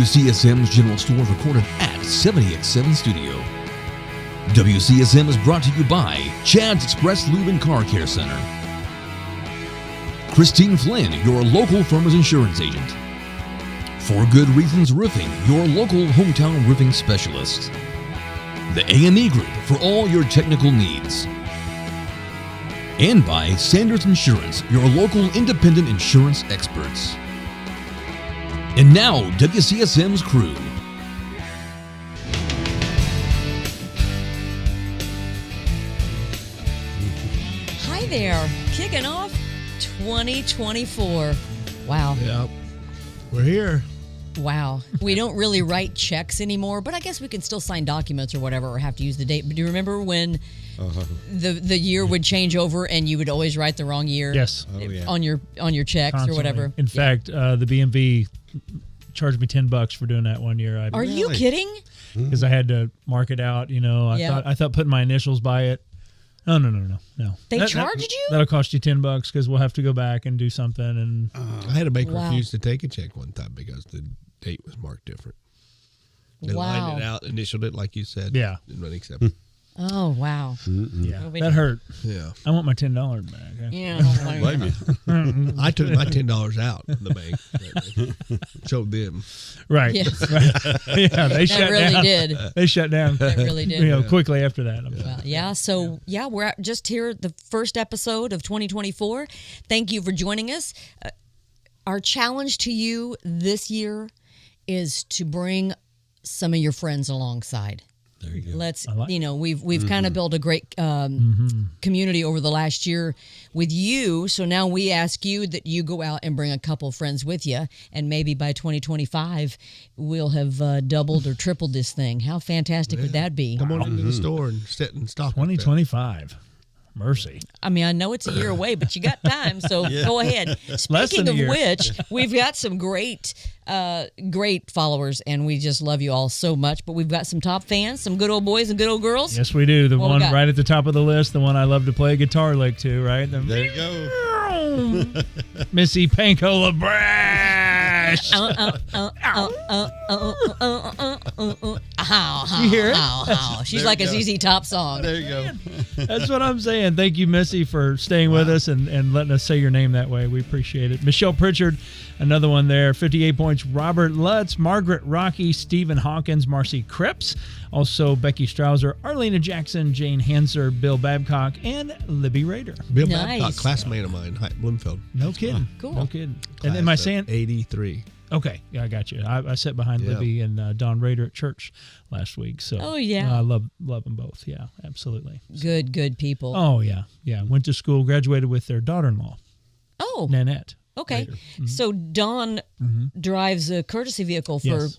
WCSM's General Store recorded at 70X7 Studio. WCSM is brought to you by Chad's Express Lube and Car Care Center. Christine Flynn, your local Farmers Insurance agent. For Good Reasons Roofing, your local hometown roofing specialist. The A&E Group for all your technical needs. And by Sanders Insurance, your local independent insurance experts. And now, WCSM's crew. Hi there, kicking off 2024. Wow. Yep. We're here. Wow. We don't really write checks anymore, but I guess we can still sign documents or whatever or have to use the date. But do you remember when the year would change over and you would always write the wrong year? Yes. On your checks Constantly. or whatever? In fact, the BMV charged me $10 for doing that one year. Are you kidding? Because I had to mark it out. You know, I thought putting my initials by it. No. They charged you? That'll cost you $10 because we'll have to go back and do something. And I had a bank refuse to take a check one time because the date was marked different. They lined it out, initialed it like you said. Yeah. Didn't accept it. Oh, wow. Yeah, that hurt. Yeah. I want my $10 back. Yeah, I don't blame you. I took my $10 out of the bank. Showed them. Right. Yes. Right. Yeah, they shut really down. did. They shut down. That really did. You know, quickly after that. Well, we're just here at the first episode of 2024. Thank you for joining us. Our challenge to you this year is to bring some of your friends alongside. There you go. Let's, we've kind of built a great community over the last year with you. So now we ask you that you go out and bring a couple of friends with you. And maybe by 2025, we'll have doubled or tripled this thing. How fantastic would that be? Come on into the store and sit and stock. 2025 Mercy. I mean, I know it's a year away, but you got time, so go ahead. Speaking of which, we've got some great followers, and we just love you all so much. But we've got some top fans, some good old boys and good old girls. Yes, we do. The one right at the top of the list, the one I love to play a guitar lick to, right? There you go. Missy Panko LaBrash. You hear it? She's like a ZZ Top song. There you go. That's what I'm saying. Thank you, Missy, for staying with us and letting us say your name that way. We appreciate it. Michelle Pritchard, another one there. 58 points. Robert Lutz, Margaret Rocky, Stephen Hawkins, Marcy Cripps. Also, Becky Strouser, Arlena Jackson, Jane Hanser, Bill Babcock, and Libby Rader. Bill Babcock, classmate of mine, Bloomfield. No kidding. Cool. No kidding. And am I saying 83? Okay, yeah, I got you. I sat behind Libby and Don Rader at church last week. So I love them both. Yeah, absolutely. Good people. Oh yeah. Went to school, graduated with their daughter-in-law. Oh, Nanette. Okay, so Don drives a courtesy vehicle for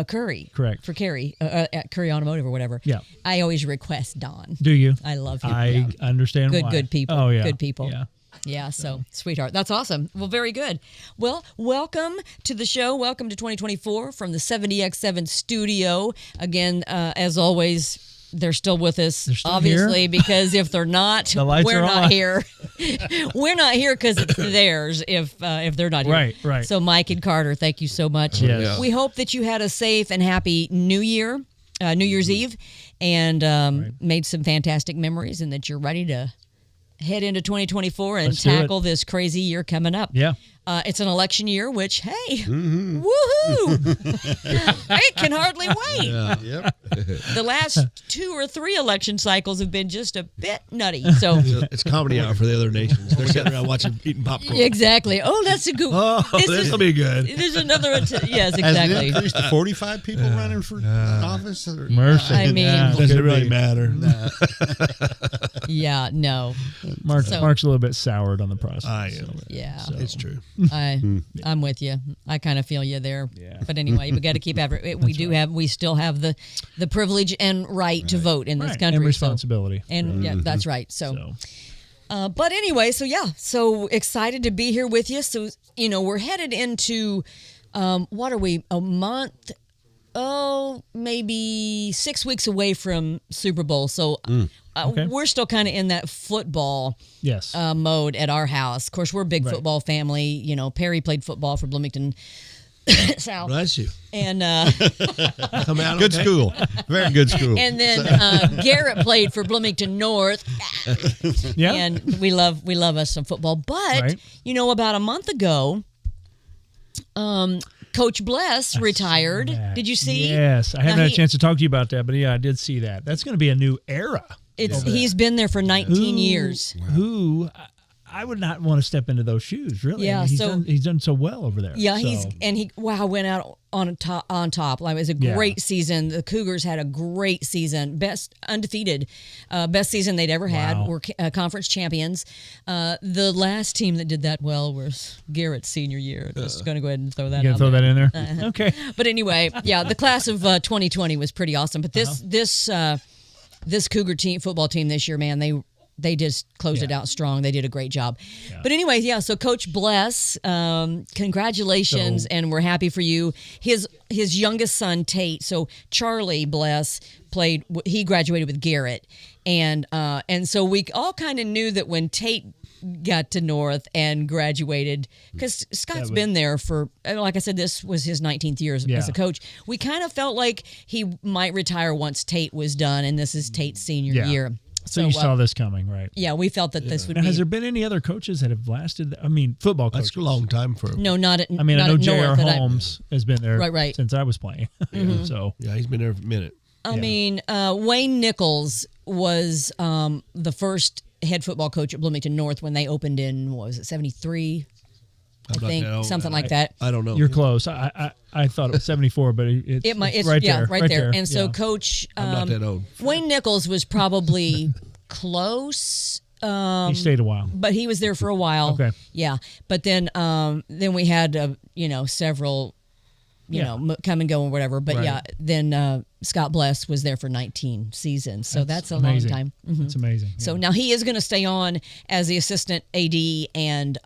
Curry. Correct. For Carrie at Curry Automotive or whatever. Yeah. I always request Don. Do you? I love him. I understand why. Good people. Oh yeah. Good people. Yeah. Yeah, so sweetheart. That's awesome. Well, very good. Well, welcome to the show. Welcome to 2024 from the 70X7 studio. Again, as always, they're still with us, obviously, because if they're not, we're not here. We're not here because it's theirs if they're not here. Right. So Mike and Carter, thank you so much. Yes. We hope that you had a safe and happy New Year, New Year's Eve, and made some fantastic memories and that you're ready to head into 2024 and tackle this crazy year coming up. Yeah. It's an election year, which, hey, woohoo! It can hardly wait. Yep. The last 2 or 3 election cycles have been just a bit nutty. So it's comedy hour for the other nations. They're sitting around eating popcorn. Exactly. Oh, that's a good. This will be good. There's another one. Yes, exactly. Has it increased to 45 people running for office? Mercy. I mean, does it really matter? Yeah, no. Mark's a little bit soured on the process. I am. Yeah, it's true. I'm with you. I kind of feel you there. Yeah. But anyway, we got to keep after it. We still have the privilege and right to vote in this country. And responsibility. That's right. So. But anyway, so excited to be here with you. So, we're headed into, what are we, a month? Maybe 6 weeks away from Super Bowl. So we're still kind of in that football mode at our house. Of course, we're a big football family. Perry played football for Bloomington Sal. Bless you. And Come out Good okay? school. Very good school. and then Garrett played for Bloomington North. Yeah. And we love us some football. But Right. about a month ago, Coach Bless retired. That. Did you see? Yes. I haven't Now had a chance to talk to you about that, but yeah, I did see that. That's going to be a new era. He's been there for 19 years. Who I would not want to step into those shoes, really. Yeah, I mean, so- he's done so well over there. Yeah, so. he went out on top. Like, it was a great season. The Cougars had a great season, best undefeated, best season they'd ever had. Wow. Were conference champions. The last team that did that well was Garrett's senior year. Just going to go ahead and throw that. You out gonna throw there. that in there? Okay. But anyway, yeah, the class of 2020 was pretty awesome. But this Cougar football team this year, man, they just closed it out strong. They did a great job. Yeah. But anyway, yeah, so Coach Bless, congratulations, and we're happy for you. His youngest son, Tate, so Charlie Bless, he graduated with Garrett. And so we all kind of knew that when Tate got to North and graduated, because Scott's been there for, like I said, this was his 19th year as a coach. We kind of felt like he might retire once Tate was done, and this is Tate's senior year. So you saw this coming, right? Yeah, we felt that this would now, be. has there been any other coaches that have lasted? I mean, football coaches. That's a long time for. No, not at. I mean, I know J.R. North, Holmes has been there Right. since I was playing. So Yeah, he's been there for a minute. I mean, Wayne Nichols was the first head football coach at Bloomington North when they opened in, what was it, 73? I think something like that. I don't know. you're close. I thought it was 74, but it's right there. right there. And so Coach I'm not that old. Wayne Nichols was probably close. He stayed a while. But he was there for a while. Okay. Yeah. But then we had several come and go and whatever. But Right. then Scott Bless was there for 19 seasons. So that's a amazing. long time. It's amazing. So now he is going to stay on as the assistant AD and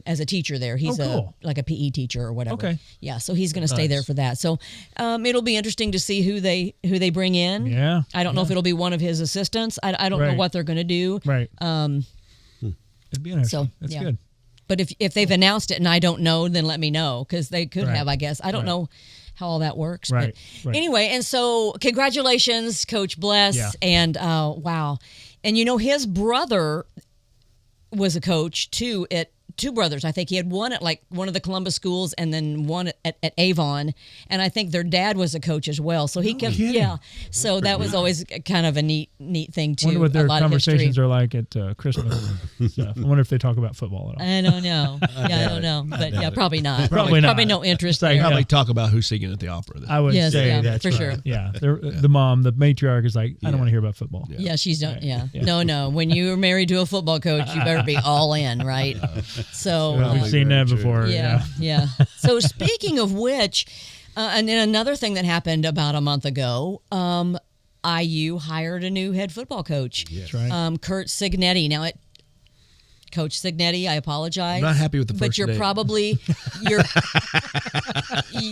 as a teacher there. He's cool. like a PE teacher or whatever. Okay. Yeah, so he's going to stay there for that. So it'll be interesting to see who they bring in. Yeah. I don't know if it'll be one of his assistants. I don't know Right. what they're going to do. Right. It'd be interesting. So, That's yeah. good. But if they've announced it and I don't know, then let me know, because they could Right. have, I guess. I don't know how all that works. Right, But right. anyway, and so congratulations, Coach Bless. Yeah. And wow. And his brother was a coach too at two brothers. I think he had one at like one of the Columbus schools and then one at Avon. And I think their dad was a coach as well. So he kept, kidding. yeah. So that was always kind of a neat thing too. Wonder what their a lot of conversations history. are like at Christmas and stuff. I wonder if they talk about football at all. I don't know. Yeah, I don't know. But yeah, probably not. Probably not. Probably no interest. Like, there. Probably talk about who's singing at the opera. I would Yes, say yeah, that's for right. sure. Yeah. The mom, the matriarch is like, I don't want to hear about football. Yeah, she's not. Yeah. No. When you're married to a football coach, you better be all in, right? So. Well, we've seen that before. Yeah. So speaking of which, and then another thing that happened about a month ago, IU hired a new head football coach. That's right. Curt Cignetti. Now, Coach Cignetti, I apologize. I'm not happy with the first but you're name. probably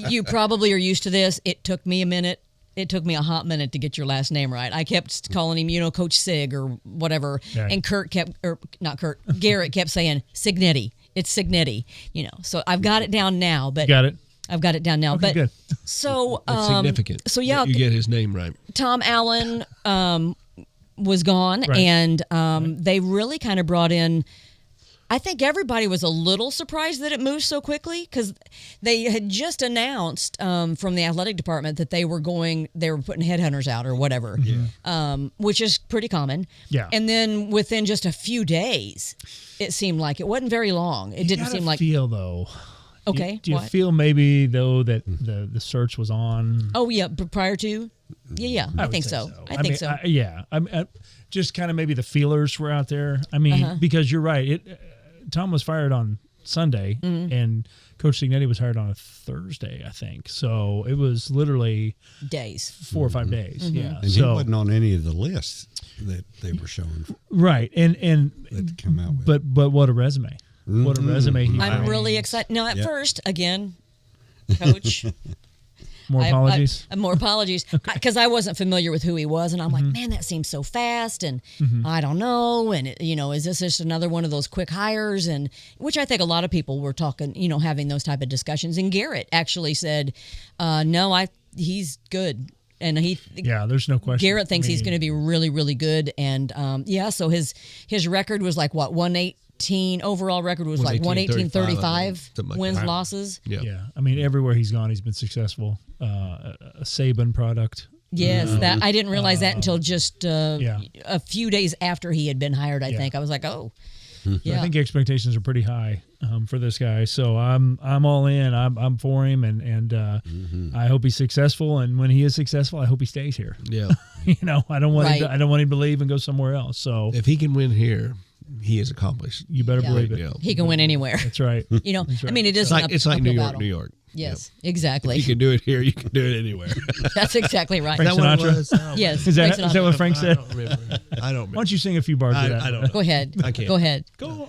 you probably are used to this. It took me a minute. It took me a hot minute to get your last name right. I kept calling him, Coach Sig or whatever, Right. and Garrett kept saying Cignetti. It's Cignetti, So I've got it down now. But Got it. I've got it down now. Okay, but good. so It's significant. So yeah, that you get his name right. Tom Allen was gone, Right. and they really kind of brought in. I think everybody was a little surprised that it moved so quickly, because they had just announced from the athletic department that they were putting headhunters out or whatever, which is pretty common. Yeah. And then within just a few days, it seemed like it wasn't very long. It didn't seem like. Feel though. Okay. Do you what? feel maybe though that the search was on? Oh yeah, prior to. Yeah, I would think say so. I mean, think so. Just kind of maybe the feelers were out there. I mean, because you're right. Tom was fired on Sunday, and Coach Cignetti was hired on a Thursday, I think. So it was literally Days. 4 or 5 days. Yeah, And he wasn't on any of the lists that they were showing right. And that come out with. but what a resume! What a resume he I'm brings. really excited. Now, at first, again, Coach, More apologies? More apologies. Because I wasn't familiar with who he was. And I'm like, man, that seems so fast. And I don't know. And, is this just another one of those quick hires? And which I think a lot of people were talking, having those type of discussions. And Garrett actually said, no, he's good. And there's no question. Garrett thinks he's going to be really, really good. And so his record was like what, 118 overall record was like 118-35 wins, losses. Yeah. I mean, everywhere he's gone, he's been successful. A Saban product. Yes, that I didn't realize that until just a few days after he had been hired. I think I was like, oh. Yeah. I think expectations are pretty high for this guy, so I'm all in. I'm for him, and I hope he's successful. And when he is successful, I hope he stays here. Yeah, I don't want him to leave and go somewhere else. So if he can win here, he is accomplished. You better believe it. Yeah. He can win anywhere. That's right. That's right. I mean, it is it's like New York. Yes, exactly. If you can do it here, you can do it anywhere. That's exactly right. Frank Sinatra? Yes. Is that what Frank said? I don't remember. Why don't you sing a few bars of that? I don't know. Go ahead. I can't. Go ahead. Go.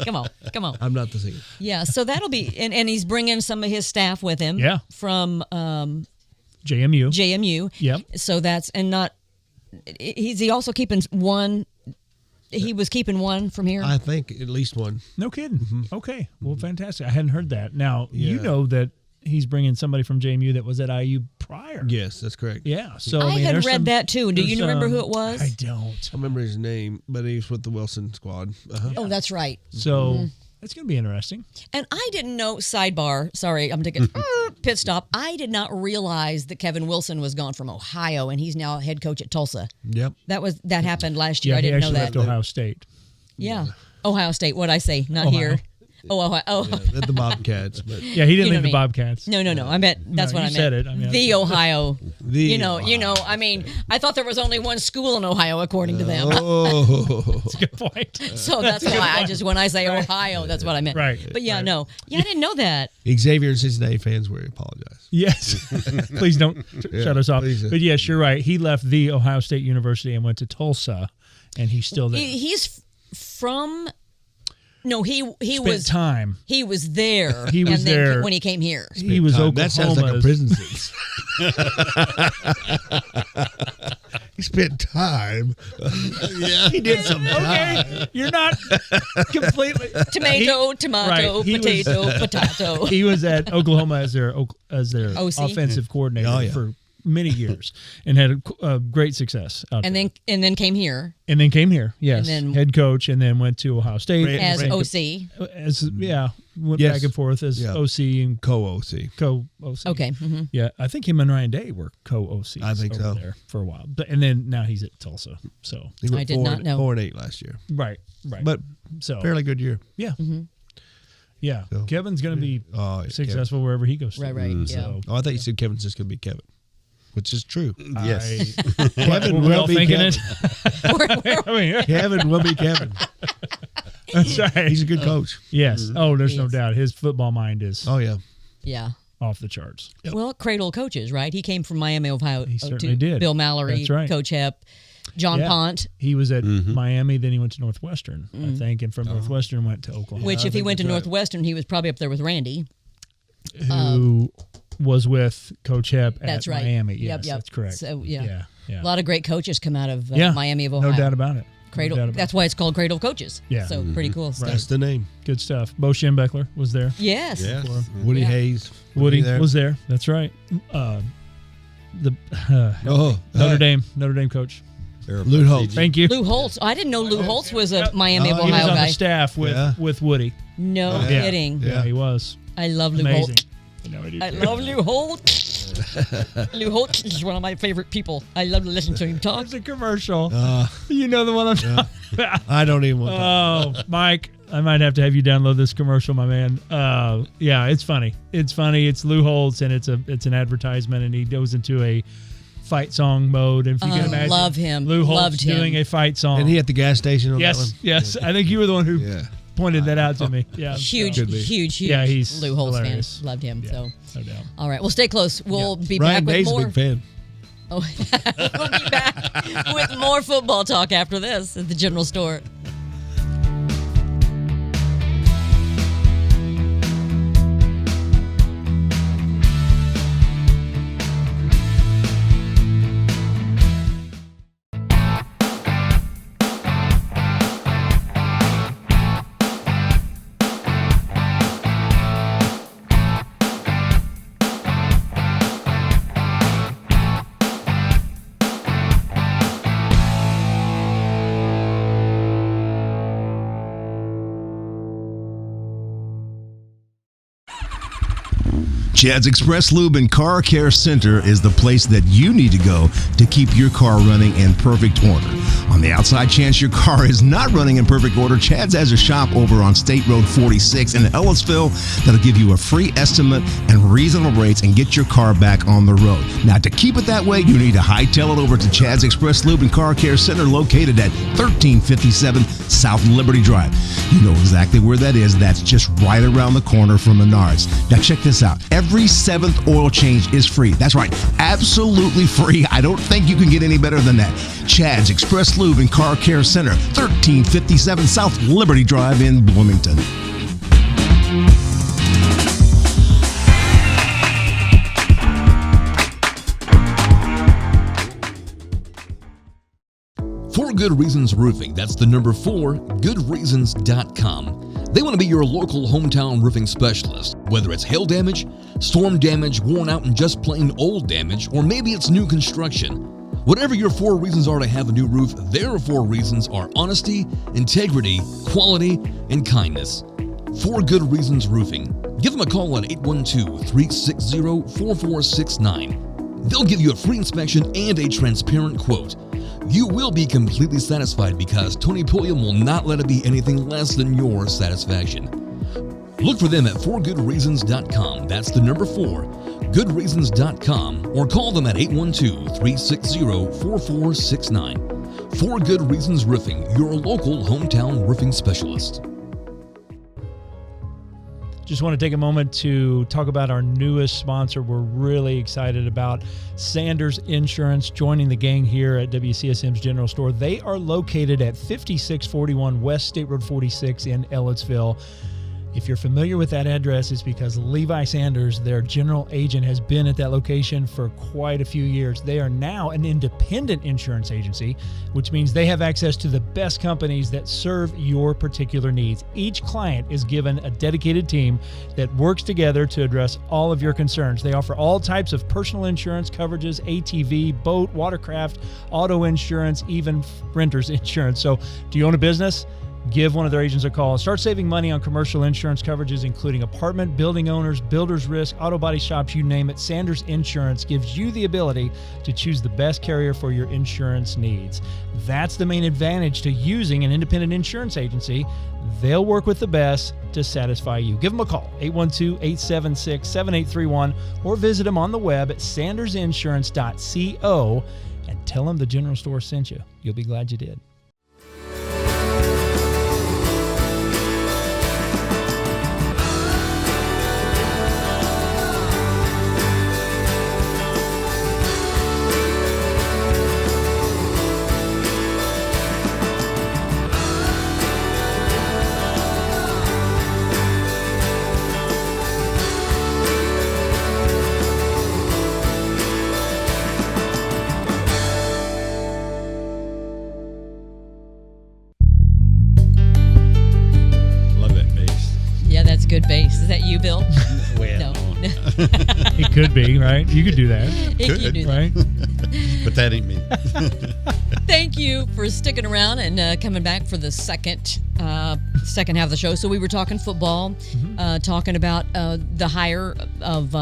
Come on. I'm not the singer. Yeah, so that'll be, and he's bringing some of his staff with him. Yeah. From JMU. Yep. So that's, and not, is he also keeping one? He was keeping one from here? I think at least one. No kidding. Okay. Well, fantastic. I hadn't heard that. Now, you know that he's bringing somebody from JMU that was at IU prior. Yes, that's correct. Yeah. So I had read that too. Do you remember who it was? I don't. I remember his name, but he was with the Wilson squad. Oh, that's right. So that's going to be interesting. And I didn't know, sidebar, sorry, I'm taking pit stop. I did not realize that Kevin Wilson was gone from Ohio and he's now head coach at Tulsa. Yep. That happened last year. Yeah, I didn't know he that. actually left Ohio State. Yeah. Ohio State, what'd I say? Not Ohio. here. Oh, Ohio. Oh. Yeah, the Bobcats. But yeah, he didn't leave the Bobcats. No. I meant that's what I meant. Said it. I mean, the Ohio. Ohio. I mean, I thought there was only one school in Ohio according to them. Oh, that's a good point. So that's why when I say Ohio, that's what I meant. Right. But I didn't know that. Xavier and Cincinnati fans, we apologize. Yes. Please don't shut us off. Please. But yes, you're right. He left the Ohio State University and went to Tulsa, and he's still there. He's from. No, he Spent was time. He was there. He was there when he came here. He was Oklahoma's. That sounds like a prison sentence. He spent time. Yeah, he did some time. Okay, you're not completely tomato, Right. Potato. He was at Oklahoma as their OC? offensive coordinator for many years and had a great success out and there. then came here. And then came here, yes, and then, head coach, and then went to Ohio State as OC. Went back and forth as OC and co-OC. Co-OC. Okay. Mm-hmm. Yeah, I think him and Ryan Day were co-OCs. I think so. There for a while, and then now he's at Tulsa. So he went I did not know 4-8 last year. Right. But so fairly good year. Yeah. Mm-hmm. Yeah. So, Kevin's going to be successful wherever he goes. Right. Mm-hmm. Yeah. So, I thought you said Kevin's just going to be Kevin, which is true. Yes. Kevin we're will all be thinking Kevin. it. I mean, Kevin will be Kevin. that's right. He's a good coach. Yes. Mm-hmm. Oh, there's no doubt. His football mind is Yeah. off the charts. Yep. Well, cradle coaches, right? He came from Miami, Ohio. He certainly did. Bill Mallory, That's right. Coach Hep, John Pont. He was at Miami, then he went to Northwestern, I think, and from Northwestern went to Oklahoma. Which, if he went to Northwestern, he was probably up there with Randy. Who was with Coach Hep That's at right. Miami. Yes, Yep. that's correct. So, yeah. A lot of great coaches come out of Miami of Ohio. No doubt about it. Cradle. No doubt about That's why it's called Cradle of Coaches. Yeah. So pretty cool stuff. That's the name. Good stuff. Bo Schembechler was there. Yes. Yes. Woody Hayes. Woody there. was there. That's right. Notre Dame coach. Lou Holtz. Thank you. Lou Holtz. I didn't know Lou Holtz was a Miami of He was Ohio on guy. the staff with Woody. No Yeah. kidding. Yeah, he was. I love Lou Amazing. Holtz. No, I did I too. love Lou Holtz. Lou Holtz is one of my favorite people. I love to listen to him talk. It's a commercial. You know the one I'm talking about. I don't even want to. Oh, Mike, I might have to have you download this commercial, my man. Yeah, it's funny. It's funny. It's Lou Holtz, and it's an advertisement, and he goes into a fight song mode. And if you can imagine, love him. Lou Holtz Loved him. doing a fight song. And he at the gas station on that one? Yes. I think you were the one who pointed that out to me. Yeah, Huge. Yeah, he's Lou Holtz hilarious. fan. Loved him. Yeah, So, no doubt. all right. Well, stay close. We'll be Ryan back with Day's more. a big fan. Oh, we'll be back with more football talk after this at the General Store. Chad's Express Lube and Car Care Center is the place that you need to go to keep your car running in perfect order. On the outside chance your car is not running in perfect order, Chad's has a shop over on State Road 46 in Ellisville that'll give you a free estimate and reasonable rates and get your car back on the road. Now, to keep it that way, you need to hightail it over to Chad's Express Lube and Car Care Center located at 1357 South Liberty Drive. You know exactly where that is. That's just right around the corner from Menards. Now, check this out. Every 7th oil change is free. That's right. Absolutely free. I don't think you can get any better than that. Chad's Express Lube and Car Care Center, 1357 South Liberty Drive in Bloomington. For Good Reasons Roofing, that's the number 4, goodreasons.com. They want to be your local hometown roofing specialist, whether it's hail damage, storm damage, worn out and just plain old damage, or maybe it's new construction. Whatever your 4 reasons are to have a new roof, their 4 reasons are honesty, integrity, quality, and kindness. For Good Reasons Roofing. Give them a call at 812-360-4469. They'll give you a free inspection and a transparent quote. You will be completely satisfied because Tony Pulliam will not let it be anything less than your satisfaction. Look for them at forgoodreasons.com. That's the number 4, goodreasons.com, or call them at 812-360-4469. For Good Reasons Roofing, your local hometown roofing specialist. Just want to take a moment to talk about our newest sponsor. We're really excited about Sanders Insurance joining the gang here at WCSM's General Store. They are located at 5641 West State Road 46 in Ellisville. If you're familiar with that address, it's because Levi Sanders, their general agent, has been at that location for quite a few years. They are now an independent insurance agency, which means they have access to the best companies that serve your particular needs. Each client is given a dedicated team that works together to address all of your concerns. They offer all types of personal insurance coverages, ATV, boat, watercraft, auto insurance, even renter's insurance. So, do you own a business? Give one of their agents a call and start saving money on commercial insurance coverages, including apartment, building owners, builder's risk, auto body shops, you name it. Sanders Insurance gives you the ability to choose the best carrier for your insurance needs. That's the main advantage to using an independent insurance agency. They'll work with the best to satisfy you. Give them a call, 812-876-7831, or visit them on the web at sandersinsurance.co and tell them the General Store sent you. You'll be glad you did. Good bass. Is that you, Bill? Well, No. It could be, right? You could do that, You do that. right? but that ain't me. Thank you for sticking around and coming back for the second half of the show. So we were talking football, talking about the hire of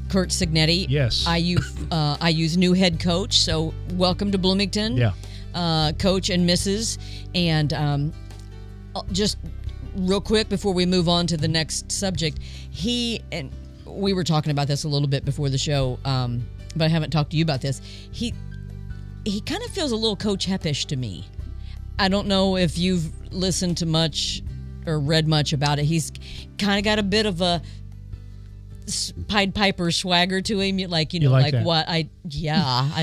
Curt Cignetti. Yes. IU's new head coach. So welcome to Bloomington, Coach and Mrs. And just real quick before we move on to the next subject, we were talking about this a little bit before the show, but I haven't talked to you about this. He kind of feels a little Coach Heppish to me. I don't know if you've listened to much or read much about it. He's kind of got a bit of a Pied Piper swagger to him, like that. what I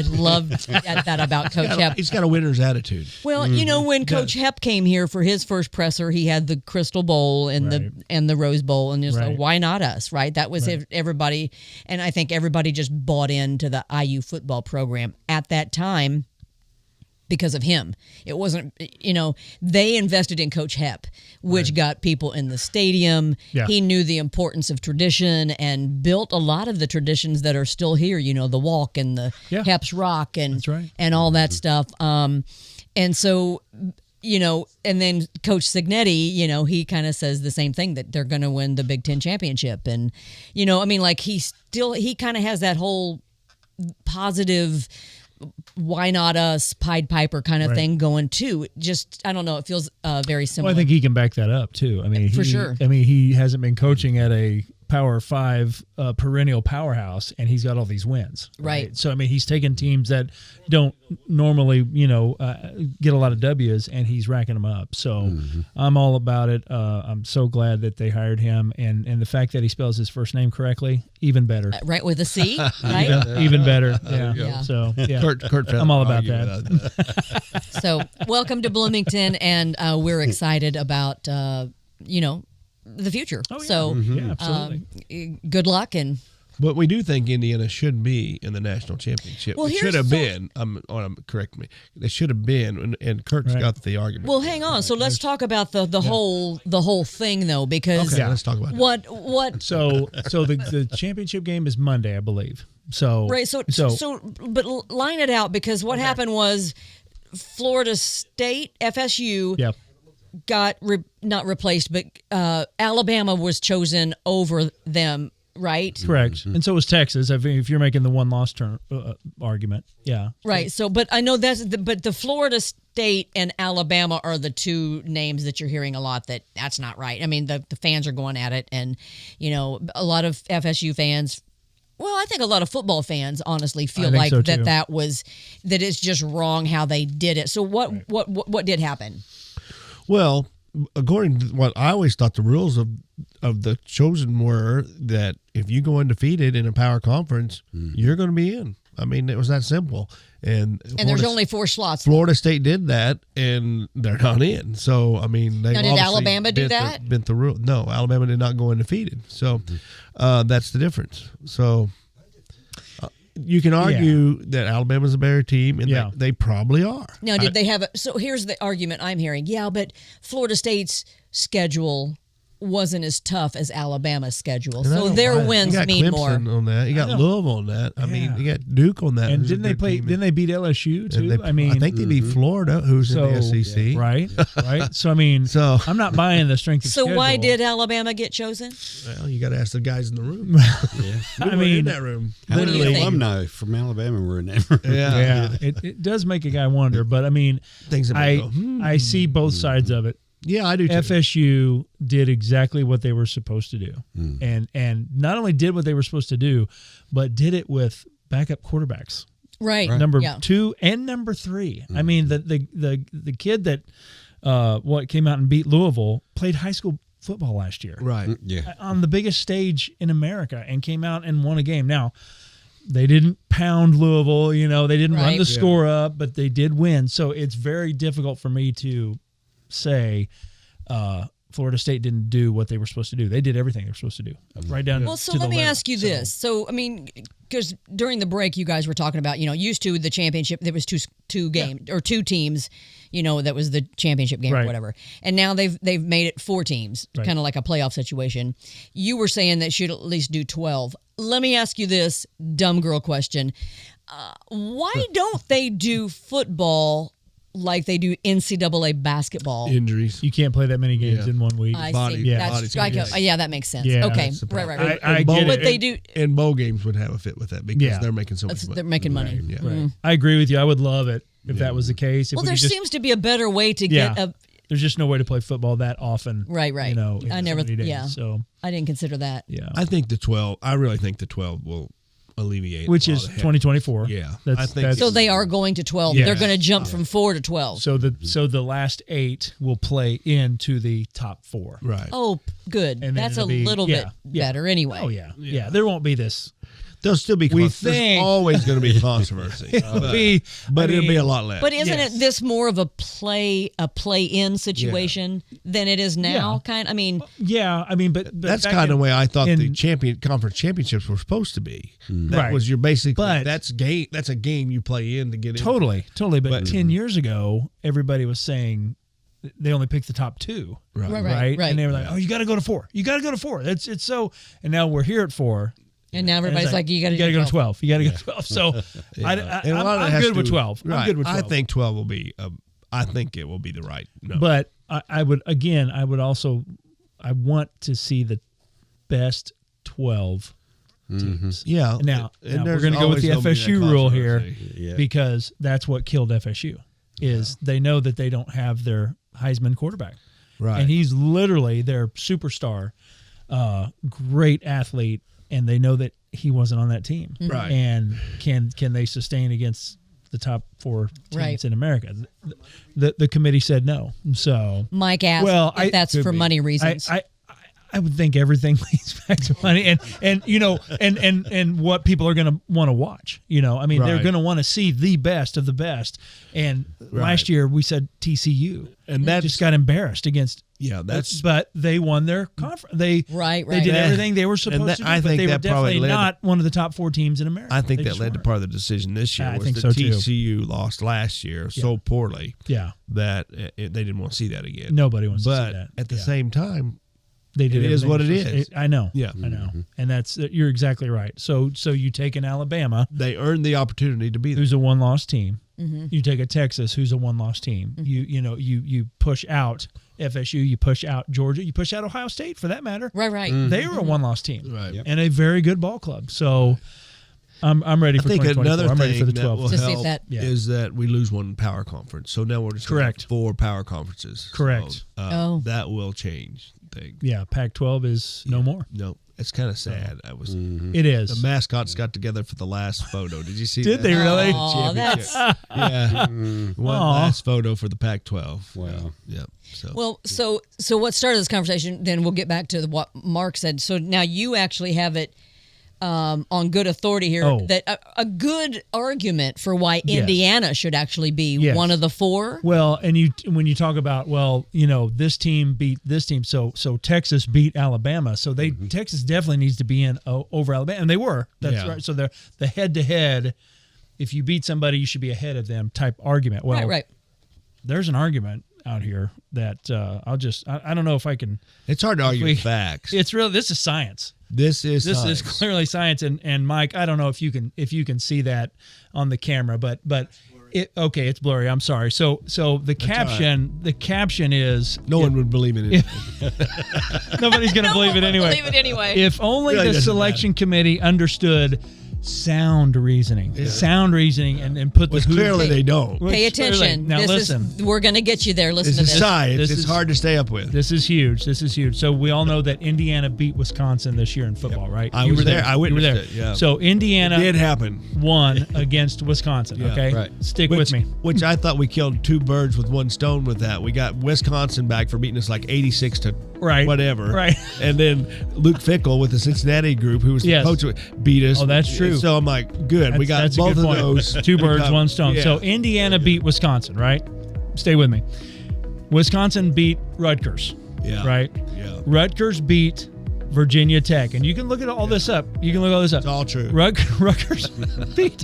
love that about Coach Hep. He's got a winner's attitude. Well, when Coach Hep came here for his first presser, he had the Crystal Bowl and the Rose Bowl, and like, why not us, right? That was everybody, and I think everybody just bought into the IU football program at that time because of him. It wasn't, they invested in Coach Hep, which got people in the stadium. Yeah. He knew the importance of tradition and built a lot of the traditions that are still here, the walk and the Hep's Rock and all that stuff. And so and then Coach Cignetti, he kind of says the same thing, that they're going to win the Big Ten championship. And, he kind of has that whole positive, why not us, Pied Piper kind of thing going too. Just, I don't know. It feels very similar. Well, I think he can back that up too. I mean, for sure. I mean, he hasn't been coaching at a Power 5 perennial powerhouse, and he's got all these wins. Right. So, I mean, he's taking teams that don't normally, get a lot of W's, and he's racking them up. So I'm all about it. I'm so glad that they hired him, and the fact that he spells his first name correctly, even better. Right, with a C, right? Even better. Yeah. Yeah. So, yeah. Kurt I'm all about that. So welcome to Bloomington, and we're excited about, the future. Oh, yeah. So Yeah, absolutely. Good luck. And But we do think Indiana should be in the national championship. Well, it here's should have the- been. Correct me. They should have been, and Kurt's Right. got the argument. well, hang on. So let's talk about the whole thing, though, because okay, let's talk about that. what So the championship game is Monday, I believe. So right. So but line it out, because what happened was Florida State, FSU. Yep. Got not replaced, but Alabama was chosen over them, right? Correct. And so was Texas. If you're making the one-loss argument, yeah. Right. So, but I know but the Florida State and Alabama are the two names that you're hearing a lot. That's not right. I mean, the fans are going at it, and a lot of FSU fans. Well, I think a lot of football fans honestly feel like so, too. that it's just wrong how they did it. So what did happen? Well, according to what I always thought, the rules of the chosen were that if you go undefeated in a power conference, you're going to be in. I mean, it was that simple. And There's only 4 slots. Florida State did that, and they're not in. So, I mean, they Now, did Alabama do that? Bent the rule. No, Alabama did not go undefeated. So, that's the difference. So, you can argue that Alabama's a better team, and they probably are. Now, did they have so here's the argument I'm hearing. Yeah, but Florida State's schedule wasn't as tough as Alabama's schedule, so their wins mean more. You got Clemson on that. You got Louisville on that. I mean, you got Duke on that. And didn't they play? Didn't they beat LSU too? I think they beat Florida, who's in the SEC. Right. So I mean, I'm not buying the strength of schedule. So why did Alabama get chosen? Well, you got to ask the guys in the room. I mean, in that room. How many do you think? alumni from Alabama were in that room? Yeah. It does make a guy wonder, but I mean, Things that I see both sides of it. Yeah, I do too. FSU did exactly what they were supposed to do, and not only did what they were supposed to do, but did it with backup quarterbacks. Right. Number 2 and number 3. I mean, the kid that came out and beat Louisville played high school football last year, Right. Yeah. on the biggest stage in America, and came out and won a game. Now, they didn't pound Louisville, they didn't run the score up, but they did win. So it's very difficult for me to say Florida State didn't do what they were supposed to do. They did everything they were supposed to do, right down. Well, so to the let me letter. ask you this. So, I mean, because during the break, you guys were talking about, used to the championship, there was two games or 2 teams, that was the championship game or whatever. And now they've made it 4 teams, kind of like a playoff situation. You were saying that should at least do 12. Let me ask you this dumb girl question. Why don't they do football like they do NCAA basketball? Injuries. You can't play that many games in 1 week. I Body- see. yeah, That's, body yeah, that makes sense. Yeah, okay, that's the right. problem. I bowl- get But it. they do. And bowl games would have a fit with that because they're making so much money. They're making money. Yeah. Mm. I agree with you. I would love it if that was the case. If Well, we there could just, seems to be a better way to get a. There's just no way to play football that often. Right. In so many days. Yeah. So I didn't consider that. yeah, I think the 12. I really think the 12 will alleviate. which a lot is of head- 2024. Yeah, that's, I think So they are going to 12. Yeah. They're going to jump from 4 to 12. So the last 8 will play into the top 4. Right. Oh, good. And then That's a it'll be- little bit better anyway. Oh yeah. There won't be this. There'll still be. We There's think- always going to be controversy, It'll be, but I it'll be mean, a lot less. But isn't Yes. it this more of a play-in situation than it is now? Yeah. I mean, Yeah, I mean, but that's back kind of in- the way I thought the in- conference championships were supposed to be. That Right. was your basic. But- that's a game you play in to get in. Totally. But But- 10 years ago, everybody was saying they only picked the top 2. Right. And they were like, "Oh, you got to go to 4. You got to go to 4." It's so. And now we're here at 4. and now and it's everybody's like, you got to go to 12. You got to go to 12. So And a lot of it I'm has good to with do- 12. Right. I'm good with 12. I think 12 will be I think it will be the right. No. But I want to see the best 12 teams. Yeah. Now we're there's going to go with the always gonna be FSU that rule here controversy. because that's what killed FSU. Is they know that they don't have their Heisman quarterback, Right. and he's literally their superstar, great athlete, and they know that he wasn't on that team. Right. And can they sustain against the top 4 teams Right. in America? The committee said no. So Mike asked if that's for money reasons. I would think everything leads back to money and you know and what people are going to want to watch. You know, I mean, they're Right. going to want to see the best of the best. And last year we said TCU, And that just got embarrassed against. Yeah, that's But they won their conference. They Right. They did That- everything they were and supposed that- to do. I but think they were that probably definitely led- not one of the top 4 teams in America. I think They that just led to weren't. part of the decision this year I was think that so, too. TCU lost last year so poorly Yeah, that they didn't want to see that again. nobody wants to But see that. at the Yeah. same time, They did It is everything what they're it supposed is. to- I know. Yeah. I know. And that's you're exactly right. So you take an Alabama they earned the opportunity to be there. who's a 1-loss team. You take a Texas who's a 1-loss team. You push out FSU, you push out Georgia, you push out Ohio State for that matter. Right. They were a 1-loss team. Right. Yep. And a very good ball club. So I'm ready I for think 2024. another I'm ready thing for the that 12. will To see if help that- Yeah. is that we lose one power conference. So now we're just gonna have Correct. 4 power conferences. Correct. So, that will change things. Yeah, Pac-12 is no more. No, it's kind of sad. I was It is. the mascots got together for the last photo. Did you see? Did that? they really? Oh, that's Yeah, one Aw. last photo for the Pac-12. Wow. Yeah. So well. So what started this conversation? Then we'll get back to what Mark said. So now you actually have it on good authority here that a good argument for why Indiana should actually be one of the 4. Well, and when you talk about this team beat this team, so Texas beat Alabama, so Texas definitely needs to be in over Alabama, and they were. That's right. So they're the head-to-head. If you beat somebody, you should be ahead of them type argument. Well, Right. There's an argument out here that I don't know if I can. it's hard to argue with facts. It's really this is science. This is This is clearly science, and Mike, I don't know if you can see that on the camera, but it's blurry. I'm sorry. So the caption is no one would believe in it. nobody's going to believe it anyway. Believe it anyway. If only Really the doesn't selection committee understood sound reasoning, and put Which the clearly they don't. Pay attention. Now this listen. we're going to get you there. Listen This to is this. science. This It's is- hard to stay up with. This is huge. So we all know that Indiana beat Wisconsin this year in football, right? I You was were there. I You were witnessed there. it, yeah. So Indiana It did happen. won against Wisconsin. Yeah, Okay, right. Stick with me. Which I thought we killed 2 birds with 1 stone with that. We got Wisconsin back for beating us like 86 to Right. whatever. Right. And then Luke Fickell with the Cincinnati group, who was the Yes. coach, beat us. Oh, that's true. So I'm like, good. We got That's a both good of point. those. 2 birds, Yeah. 1 stone. Yeah. So Indiana beat Wisconsin, right? Stay with me. Wisconsin beat Rutgers. Yeah. Right? Yeah. Rutgers beat Virginia Tech. And you can look at all this up. You can look all this up. It's all true. Rutgers beat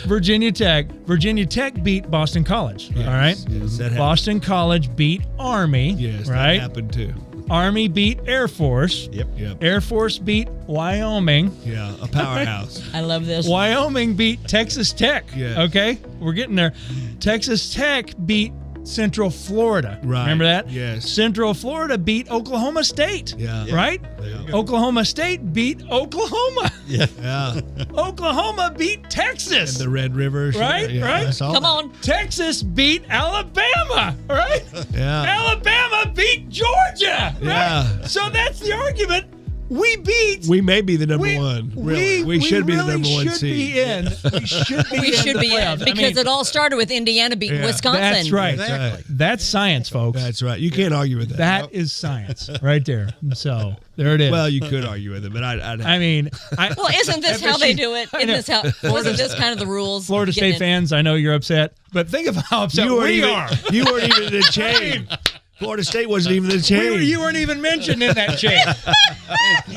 Virginia Tech. Virginia Tech beat Boston College. All right? Yes, that happened. Boston College beat Army. Yes, that right? happened too. Army beat Air Force. Yep. Yep. Air Force beat Wyoming. Yeah, a powerhouse. I love this. Wyoming beat Texas Tech. Yeah. Okay, we're getting there. Texas Tech beat Central Florida. Right. Remember that? Yes. Central Florida beat Oklahoma State. Yeah. Right? Yeah. Oklahoma State beat Oklahoma. Yeah. Oklahoma beat Texas. And the Red Rivers. Right, Yeah, right. I saw Come that. on. Texas beat Alabama. Right? Yeah. Alabama beat Georgia. Right? Yeah. So that's the argument. We beat. We may be the number 1. Really. We should be the really number 1 should seed. be in. We should be We in should the be in playoffs. I because mean, it all started with Indiana beating Yeah. Wisconsin. That's right. Exactly. That's science, folks. That's right. You can't argue with that. That is science right there. So there it is. Well, you could argue with it, but I mean, Well, isn't this how they do it? Isn't this how? Wasn't this kind of the rules? Florida Getting State fans, I know you're upset, but think of how upset you weren't we even, are. You weren't even in the chain. Florida State wasn't even in the chain. You weren't even mentioned in that chain.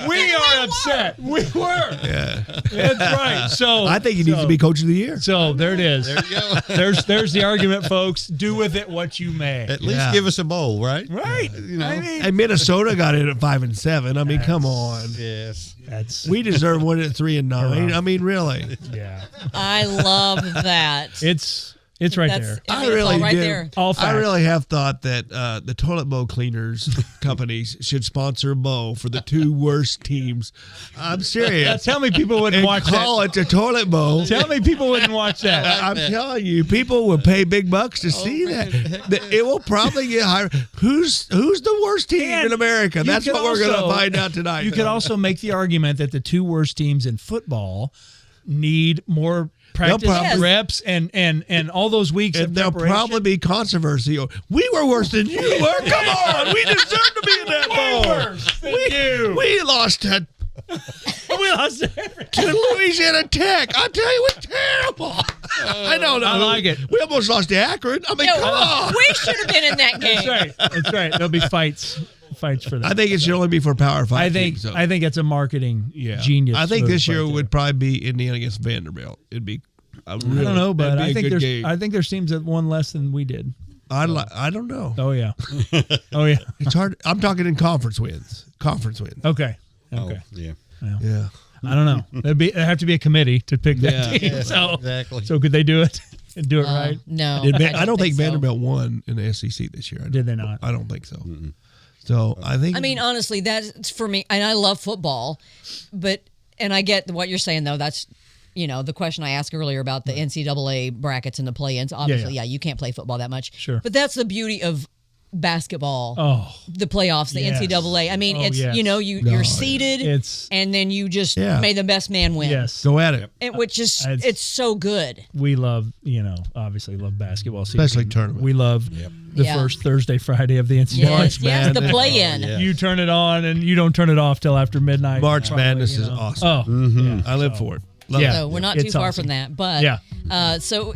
We are upset. We were. Yeah. That's right. So I think he needs to be coach of the year. So there it is. There you go. There's the argument, folks. Do with it what you may. At least Yeah. give us a bowl, right? Right. You know. I mean, And Minnesota got in at 5-7. I mean, come on. Yes. that's We deserve one at 3-9. I mean, really. yeah. I love that. It's It's right That's- there. I mean, it's all right do. there. All I facts. really have thought that the toilet bowl cleaners companies should sponsor a bowl for the 2 worst teams. I'm serious. Tell me people wouldn't And watch call that. it the toilet bowl. Tell me people wouldn't watch that. I'm telling you, people would pay big bucks to see that. It will probably get higher. Who's the worst team And in America? you That's could what we're going to also- find out tonight. You could also make the argument that the 2 worst teams in football need more practice probably- reps and all those weeks And of there'll preparation. probably be controversy. We were worse than you were. Come on, we deserve to be in that bowl. worse than you. We lost to we lost everything. to Louisiana Tech. I tell you, we're terrible. I don't know. I like it. We almost lost to Akron. I mean, Yo, come on. we should have been in that game. That's right. That's right. There'll be fights for that. I think it should only be for Power 5 I think teams, though. I think it's a marketing Yeah. genius. I think move this year right there. would probably be Indiana against Vanderbilt. It'd be. I don't know, but I think game. there's teams that won less than we did. I don't know. Oh yeah. Oh yeah. It's hard. I'm talking in conference wins. Okay. Oh, Okay. yeah. Yeah. I don't know. There'd have to be a committee to pick that Yeah. team. Yeah, So exactly. So could they do it and do it right? No, I don't think so. Vanderbilt won in the SEC this year. Did they not? I don't think so. So I think. I mean, honestly, that's for me, and I love football, and I get what you're saying though. That's the question I asked earlier about the NCAA brackets and the play-ins. Obviously, Yeah. you can't play football that much. Sure. But that's the beauty of basketball. Oh, The playoffs, the Yes. NCAA. I mean, Oh, it's yes. you're seated, It's and then you just Yeah. may the best man win. yes. go at it. Which is It's- it's so good. We love, obviously love basketball season. Especially tournament. We love the Yeah. first Thursday, Friday of the NCAA. Yes, yes, the play-in. Oh, yeah. You turn it on and you don't turn it off till after midnight. March Probably, Madness is awesome. Oh, yeah. I live for it. Love Yeah. it. So we're not too It's far awesome. from that. But Yeah. so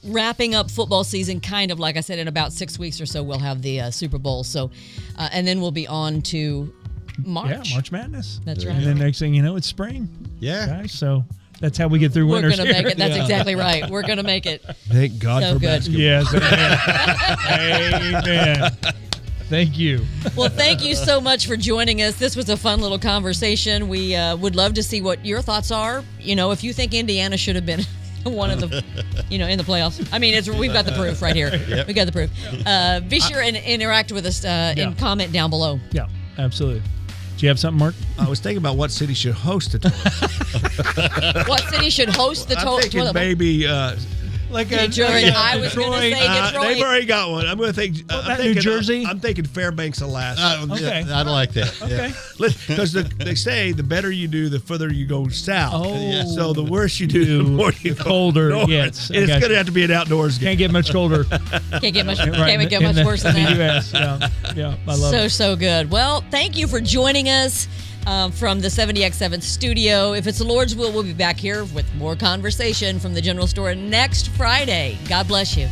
wrapping up football season, kind of like I said, in about 6 weeks or so, we'll have the Super Bowl. So, and then we'll be on to March. Yeah, March Madness. That's And right. then next thing you know, it's spring. Yeah. Guys, so that's how we get through We're winter. gonna make it. That's exactly right. We're gonna make it. Thank God So for good. basketball. Yes. Amen. Amen. Thank you. Well, thank you so much for joining us. This was a fun little conversation. We would love to see what your thoughts are. If you think Indiana should have been one of the, in the playoffs. I mean, we've got the proof right here. Yep. We got the proof. Be sure and interact with us and comment down below. Yeah, absolutely. Do you have something, Mark? I was thinking about what city should host it. What city should host the I'm toilet thinking bowl? maybe. Like Detroit. I was going to say Detroit. They've already got one. I'm going to think. about I'm New thinking, Jersey? I'm thinking Fairbanks, Alaska. Okay. I'd like that. Okay. Because they say the better you do, the further you go south. Oh. So the worse you do, the more you go colder it north. gets. I And it's got going to you. have to be an outdoors game. Can't get much colder. Can't get much. Right, Can't get in much the- worse than in the that. U.S. Yeah, I love it. So good. Well, thank you for joining us from the 70X7 studio. If it's the Lord's will, we'll be back here with more conversation from the General Store next Friday. God bless you.